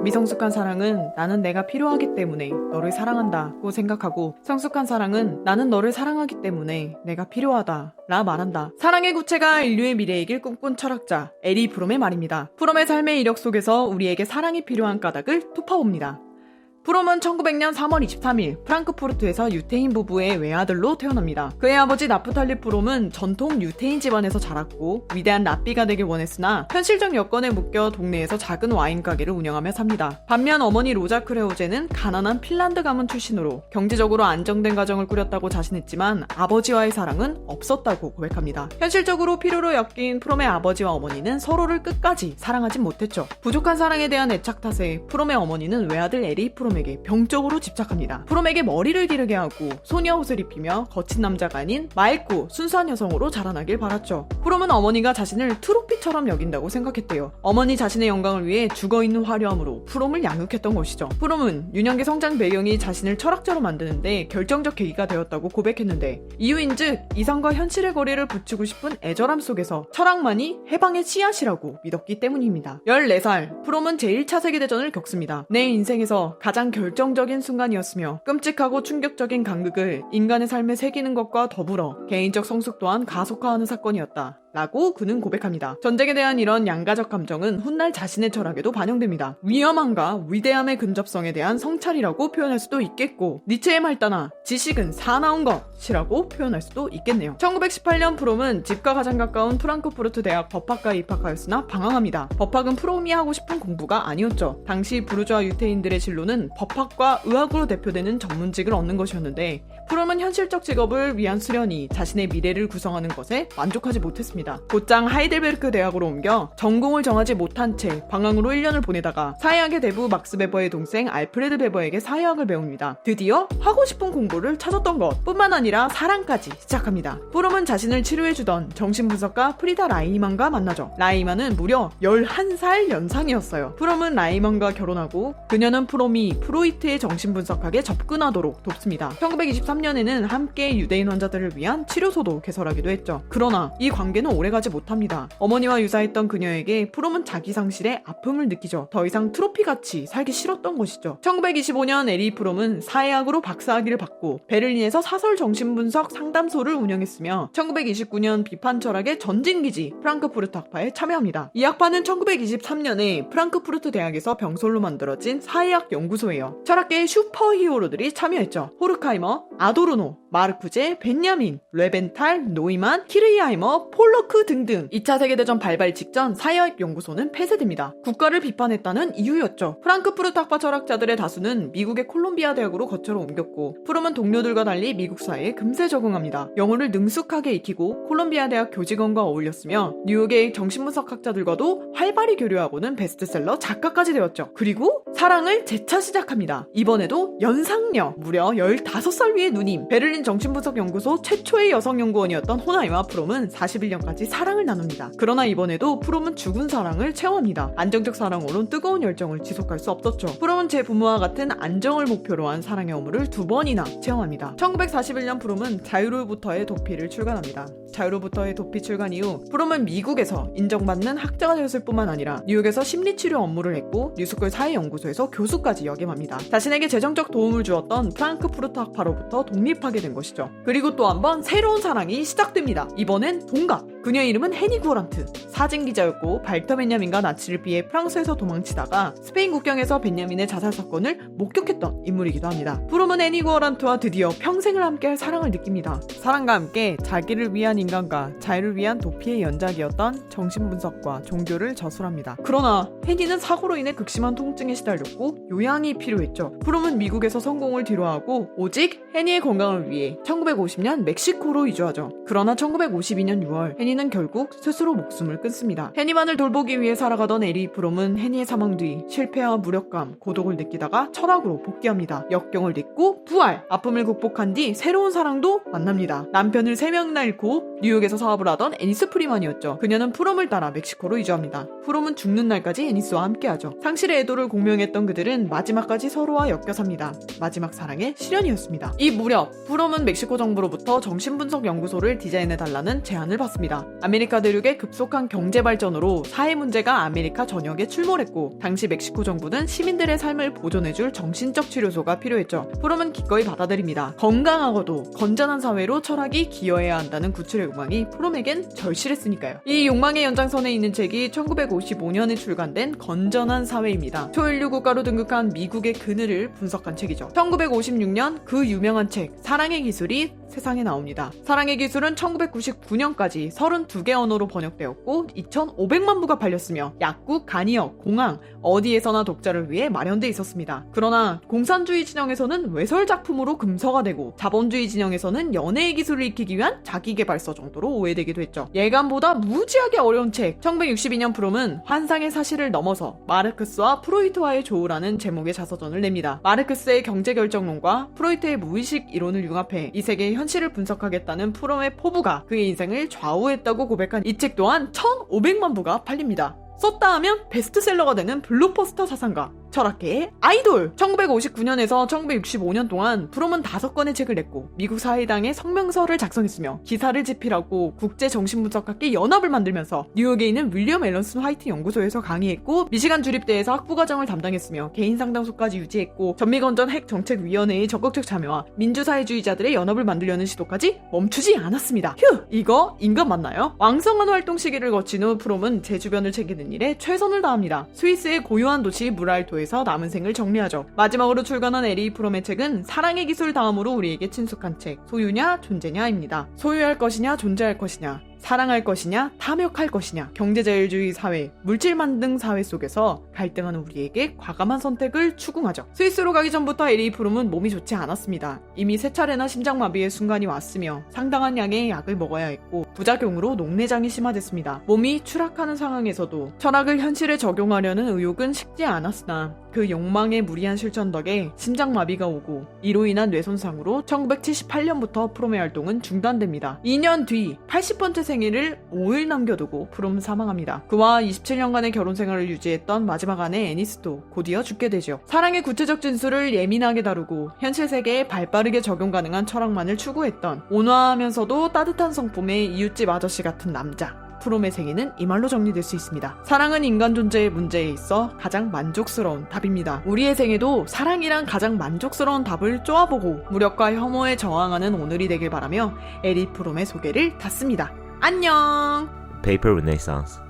미성숙한 사랑은 나는 내가 필요하기 때문에 너를 사랑한다고 생각하고, 성숙한 사랑은 나는 너를 사랑하기 때문에 내가 필요하다 라 말한다. 사랑의 구체가 인류의 미래이길 꿈꾼 철학자 에리 프롬의 말입니다. 프롬의 삶의 이력 속에서 우리에게 사랑이 필요한 까닭을 톱파봅니다. 프롬은 1900년 3월 23일 프랑크푸르트에서 유태인 부부의 외아들로 태어납니다. 그의 아버지 나프탈리 프롬은 전통 유태인 집안에서 자랐고 위대한 랍비가 되길 원했으나 현실적 여건에 묶여 동네에서 작은 와인 가게를 운영하며 삽니다. 반면 어머니 로자 크레오제는 가난한 핀란드 가문 출신으로 경제적으로 안정된 가정을 꾸렸다고 자신했지만 아버지와의 사랑은 없었다고 고백합니다. 현실적으로 필요로 엮인 프롬의 아버지와 어머니는 서로를 끝까지 사랑하진 못했죠. 부족한 사랑에 대한 애착 탓에 프롬의 어머니는 외아들 에리 프롬 에게 병적으로 집착합니다. 프롬에게 머리를 기르게 하고 소녀 옷을 입히며 거친 남자가 아닌 맑고 순수한 여성으로 자라나길 바랐죠. 프롬은 어머니가 자신을 트로피처럼 여긴다고 생각했대요. 어머니 자신의 영광을 위해 죽어있는 화려함으로 프롬을 양육했던 것이죠. 프롬은 유년기 성장 배경이 자신을 철학자로 만드는데 결정적 계기가 되었다고 고백했는데, 이유인즉 이성과 현실의 거리를 붙이고 싶은 애절함 속에서 철학만이 해방의 씨앗이라고 믿었기 때문입니다. 14살, 프롬은 제1차 세계대전을 겪습니다. 내 인생에서 가장 결정적인 순간이었으며 끔찍하고 충격적인 간극을 인간의 삶에 새기는 것과 더불어 개인적 성숙 또한 가속화하는 사건이었다 라고 그는 고백합니다. 전쟁에 대한 이런 양가적 감정은 훗날 자신의 철학에도 반영됩니다. 위험함과 위대함의 근접성에 대한 성찰이라고 표현할 수도 있겠고, 니체의 말 따나 지식은 사나운 것이라고 표현할 수도 있겠네요. 1918년 프롬은 집과 가장 가까운 프랑크푸르트 대학 법학과에 입학하였으나 방황합니다. 법학은 프롬이 하고 싶은 공부가 아니었죠. 당시 부르주아 유태인들의 진로는 법학과 의학으로 대표되는 전문직을 얻는 것이었는데, 프롬은 현실적 직업을 위한 수련이 자신의 미래를 구성하는 것에 만족하지 못했습니다. 곧장 하이델베르크 대학으로 옮겨 전공을 정하지 못한 채 방황으로 1년을 보내다가 사회학의 대부 막스 베버의 동생 알프레드 베버에게 사회학을 배웁니다. 드디어 하고 싶은 공부를 찾았던 것 뿐만 아니라 사랑까지 시작합니다. 프롬은 자신을 치료해주던 정신분석가 프리다 라이만과 만나죠. 라이만은 무려 11살 연상이었어요. 프롬은 라이만과 결혼하고 그녀는 프롬이 프로이트의 정신분석학에 접근하도록 돕습니다. 1923년에는 함께 유대인 환자들을 위한 치료소도 개설하기도 했죠. 그러나 이 관계는 오래가지 못합니다. 어머니와 유사했던 그녀에게 프롬은 자기 상실에 아픔을 느끼죠. 더 이상 트로피같이 살기 싫었던 것이죠. 1925년 에리 프롬은 사회학으로 박사학위를 받고 베를린에서 사설 정신분석 상담소를 운영했으며 1929년 비판 철학의 전진기지 프랑크푸르트 학파에 참여합니다. 이 학파는 1923년에 프랑크푸르트 대학에서 병솔로 만들어진 사회학 연구소예요. 철학계의 슈퍼히어로들이 참여했죠. 호르카이머, 아도르노, 마르쿠제, 벤야민, 레벤탈, 노이만, 키르이하이머, 폴로크 등등. 2차 세계대전 발발 직전 사회학 연구소는 폐쇄됩니다. 국가를 비판했다는 이유였죠. 프랑크푸르트 학파 철학자들의 다수는 미국의 콜롬비아 대학으로 거처로 옮겼고, 프롬은 동료들과 달리 미국 사회에 금세 적응합니다. 영어를 능숙하게 익히고 콜롬비아 대학 교직원과 어울렸으며 뉴욕의 정신분석학자들과도 활발히 교류하고는 베스트셀러 작가까지 되었죠. 그리고 사랑을 재차 시작합니다. 이번에도 연상녀, 무려 15살 위의 누님, 베를린 정신분석연구소 최초의 여성연구원이었던 호나이와 프롬은 41년까지 사랑을 나눕니다. 그러나 이번에도 프롬은 죽은 사랑을 체험합니다. 안정적 사랑으론 뜨거운 열정을 지속할 수 없었죠. 프롬은 제 부모와 같은 안정을 목표로 한 사랑의 허물을 2번이나 체험합니다. 1941년 프롬은 자유로부터의 도피를 출간합니다. 자유로부터의 도피 출간 이후 프롬은 미국에서 인정받는 학자가 되었을 뿐만 아니라 뉴욕에서 심리치료 업무를 했고 뉴스쿨 사회연구소에서 교수까지 역임합니다. 자신에게 재정적 도움을 주었던 프랑크푸르트 학파로부터 독립하게 된 것이죠. 그리고 또 한 번 새로운 사랑이 시작됩니다. 이번엔 동갑. 그녀의 이름은 헤니 구어란트. 사진기자였고 발터 벤야민과 나치를 피해 프랑스에서 도망치다가 스페인 국경에서 벤야민의 자살 사건을 목격했던 인물이기도 합니다. 프롬은 헤니 구어란트와 드디어 평생을 함께할 사랑을 느낍니다. 사랑과 함께 자기를 위한 인간과 자유를 위한 도피의 연작이었던 정신분석과 종교를 저술합니다. 그러나 헤니는 사고로 인해 극심한 통증에 시달렸고 요양이 필요했죠. 프롬은 미국에서 성공을 뒤로하고 오직 헤니의 건강을 위해 1950년 멕시코로 이주하죠. 그러나 1952년 6월 헤니는 결국 스스로 목숨을 끊습니다. 헤니만을 돌보기 위해 살아가던 에리 프롬은 헤니의 사망 뒤 실패와 무력감, 고독을 느끼다가 철학으로 복귀합니다. 역경을 딛고 부활! 아픔을 극복한 뒤 새로운 사랑도 만납니다. 남편을 3명이나 잃고 뉴욕에서 사업을 하던 애니스 프리만이었죠. 그녀는 프롬을 따라 멕시코로 이주합니다. 프롬은 죽는 날까지 애니스와 함께하죠. 상실의 애도를 공명했던 그들은 마지막까지 서로와 엮여 삽니다. 마지막 사랑의 실현이었습니다. 이 무렵 프롬은 멕시코 정부로부터 정신분석연구소를 디자인해달라는 제안을 받습니다. 아메리카 대륙의 급속한 경제 발전으로 사회 문제가 아메리카 전역에 출몰했고 당시 멕시코 정부는 시민들의 삶을 보존해줄 정신적 치료소가 필요했죠. 프롬은 기꺼이 받아들입니다. 건강하고도 건전한 사회로 철학이 기여해야 한다는 구출의 욕망이 프롬에겐 절실했으니까요. 이 욕망의 연장선에 있는 책이 1955년에 출간된 건전한 사회입니다. 초인류 국가로 등극한 미국의 그늘을 분석한 책이죠. 1956년 그 유명한 책 사랑의 기술이 세상에 나옵니다. 사랑의 기술은 1999년까지 32개 언어로 번역되었고 2,500만 부가 팔렸으며 약국, 간이역, 공항 어디에서나 독자를 위해 마련돼 있었습니다. 그러나 공산주의 진영에서는 외설 작품으로 금서가 되고 자본주의 진영에서는 연애의 기술을 익히기 위한 자기개발서 정도로 오해되기도 했죠. 예감보다 무지하게 어려운 책 1962년 프롬은 환상의 사실을 넘어서 마르크스와 프로이트와의 조우라는 제목의 자서전을 냅니다. 마르크스의 경제결정론과 프로이트의 무의식 이론을 융합해 이 세계의 현실을 분석하겠다는 프롬의 포부가 그의 인생을 좌우했다고 고백한 이 책 또한 1,500만 부가 팔립니다. 썼다 하면 베스트셀러가 되는 블록버스터 사상가, 철학계의 아이돌! 1959년에서 1965년 동안 프롬은 5권의 책을 냈고 미국 사회당의 성명서를 작성했으며 기사를 집필하고 국제정신분석학계 연합을 만들면서 뉴욕에 있는 윌리엄 앨런슨 화이트 연구소에서 강의했고 미시간 주립대에서 학부과정을 담당했으며 개인상담소까지 유지했고 전미건전 핵정책위원회의 적극적 참여와 민주사회주의자들의 연합을 만들려는 시도까지 멈추지 않았습니다. 휴! 이거 인간 맞나요? 왕성한 활동 시기를 거친 후 프롬은 제 주변을 챙기는 일에 최선을 다합니다. 스위스의 고요한 도시 무랄토에서 남은 생을 정리하죠. 마지막으로 출간한 에리 프롬의 책은 사랑의 기술 다음으로 우리에게 친숙한 책 소유냐 존재냐입니다. 소유할 것이냐 존재할 것이냐 사랑할 것이냐 탐욕할 것이냐 경제자율주의 사회, 물질 만능 사회 속에서 갈등하는 우리에게 과감한 선택을 추궁하죠. 스위스로 가기 전부터 에리 프롬은 몸이 좋지 않았습니다. 이미 3차례나 심장마비의 순간이 왔으며 상당한 양의 약을 먹어야 했고 부작용으로 녹내장이 심화됐습니다. 몸이 추락하는 상황에서도 철학을 현실에 적용하려는 의욕은 식지 않았으나 그 욕망의 무리한 실천 덕에 심장마비가 오고 이로 인한 뇌손상으로 1978년부터 프롬의 활동은 중단됩니다. 2년 뒤 80번째 생일을 5일 남겨두고 프롬은 사망합니다. 그와 27년간의 결혼 생활을 유지했던 마지막 아내 애니스도 곧이어 죽게 되죠. 사랑의 구체적 진술을 예민하게 다루고 현실 세계에 발빠르게 적용 가능한 철학만을 추구했던 온화하면서도 따뜻한 성품의 이웃집 아저씨 같은 남자. 프롬의 생애는 이 말로 정리될 수 있습니다. 사랑은 인간 존재의 문제에 있어 가장 만족스러운 답입니다. 우리의 생애도 사랑이란 가장 만족스러운 답을 쪼아보고 무력과 혐오에 저항하는 오늘이 되길 바라며 에리 프롬의 소개를 닫습니다. 안녕! Paper Renaissance